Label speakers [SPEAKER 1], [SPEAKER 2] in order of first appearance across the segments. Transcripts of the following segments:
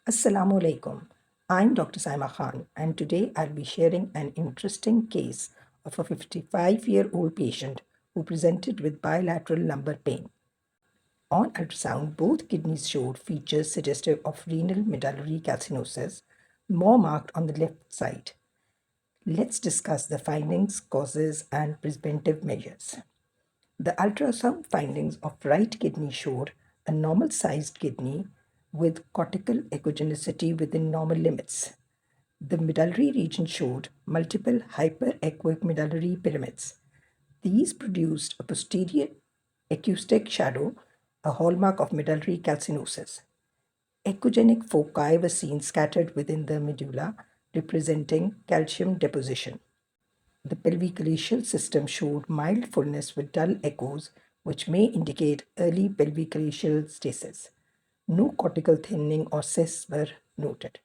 [SPEAKER 1] Assalamu alaikum. I'm Dr. Saima Khan, and today I'll be sharing an interesting case of a 55-year-old patient who presented with bilateral lumbar pain. On ultrasound, both kidneys showed features suggestive of renal medullary calcinosis, more marked on the left side. Let's discuss the findings, causes, and preventive measures. The ultrasound findings of right kidney showed a normal-sized kidney with cortical echogenicity within normal limits. The medullary region showed multiple hyperechoic medullary pyramids. These produced a posterior acoustic shadow, a hallmark of medullary calcinosis. Echogenic foci were seen scattered within the medulla, representing calcium deposition. The pelvicalyceal system showed mild fullness with dull echoes, which may indicate early pelvicalyceal stasis. No cortical thinning or cysts were noted.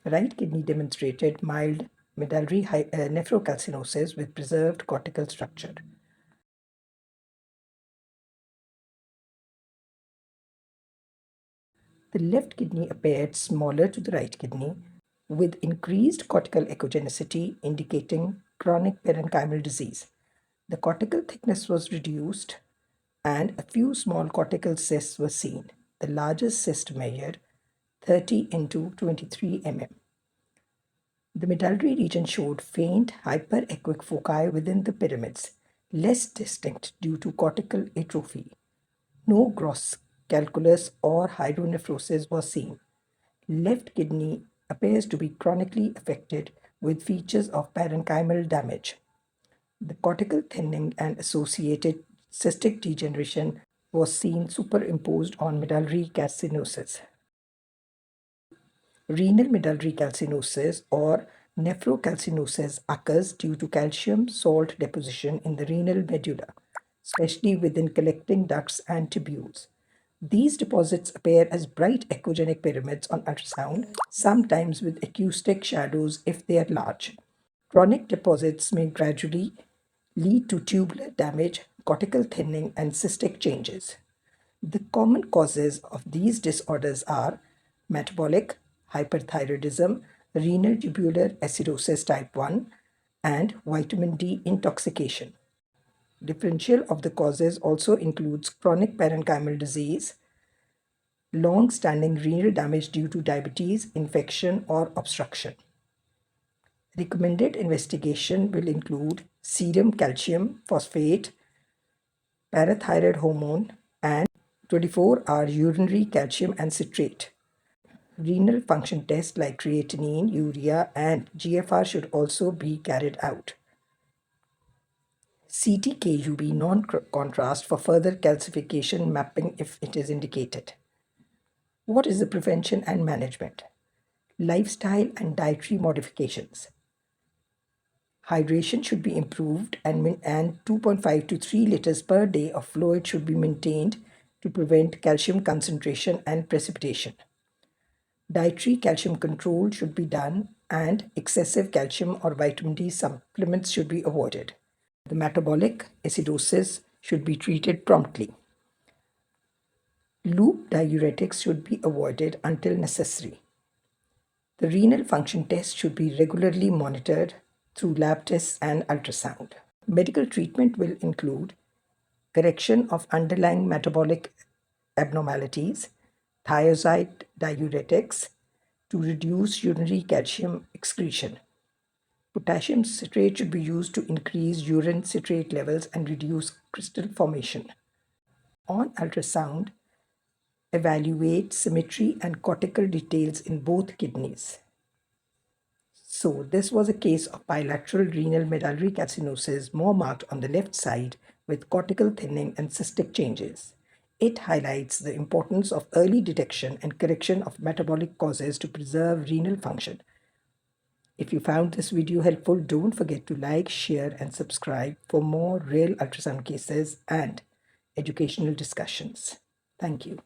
[SPEAKER 1] Right kidney demonstrated mild medullary nephrocalcinosis with preserved cortical structure. The left kidney appeared smaller to the right kidney, with increased cortical echogenicity indicating chronic parenchymal disease. The cortical thickness was reduced and a few small cortical cysts were seen. The largest cyst measured 30 into 23 mm. The medullary region showed faint hyperechoic foci within the pyramids, less distinct due to cortical atrophy. No gross calculus or hydronephrosis was seen. Left kidney appears to be chronically affected with features of parenchymal damage. The cortical thinning and associated cystic degeneration was seen superimposed on medullary calcinosis. Renal medullary calcinosis or nephrocalcinosis occurs due to calcium salt deposition in the renal medulla, especially within collecting ducts and tubules. These deposits appear as bright echogenic pyramids on ultrasound, sometimes with acoustic shadows if they are large. Chronic deposits may gradually lead to tubular damage, cortical thinning, and cystic changes. The common causes of these disorders are metabolic, hyperthyroidism, renal tubular acidosis type 1, and vitamin D intoxication. Differential of the causes also includes chronic parenchymal disease, long-standing renal damage due to diabetes, infection, or obstruction. Recommended investigation will include serum calcium phosphate, parathyroid hormone, and 24-hour urinary calcium and citrate. Renal function tests like creatinine, urea, and GFR should also be carried out. CT-KUB non-contrast for further calcification mapping if it is indicated. What is the prevention and management? Lifestyle and dietary modifications. Hydration should be improved and 2.5 to 3 liters per day of fluid should be maintained to prevent calcium concentration and precipitation. Dietary calcium control should be done and excessive calcium or vitamin D supplements should be avoided. The metabolic acidosis should be treated promptly. Loop diuretics should be avoided until necessary. The renal function test should be regularly monitored through lab tests and ultrasound. Medical treatment will include correction of underlying metabolic abnormalities, thiazide diuretics to reduce urinary calcium excretion. Potassium citrate should be used to increase urine citrate levels and reduce crystal formation. On ultrasound, evaluate symmetry and cortical details in both kidneys. So this was a case of bilateral renal medullary calcinosis, more marked on the left side with cortical thinning and cystic changes. It highlights the importance of early detection and correction of metabolic causes to preserve renal function. If you found this video helpful, don't forget to like, share, and subscribe for more real ultrasound cases and educational discussions. Thank you.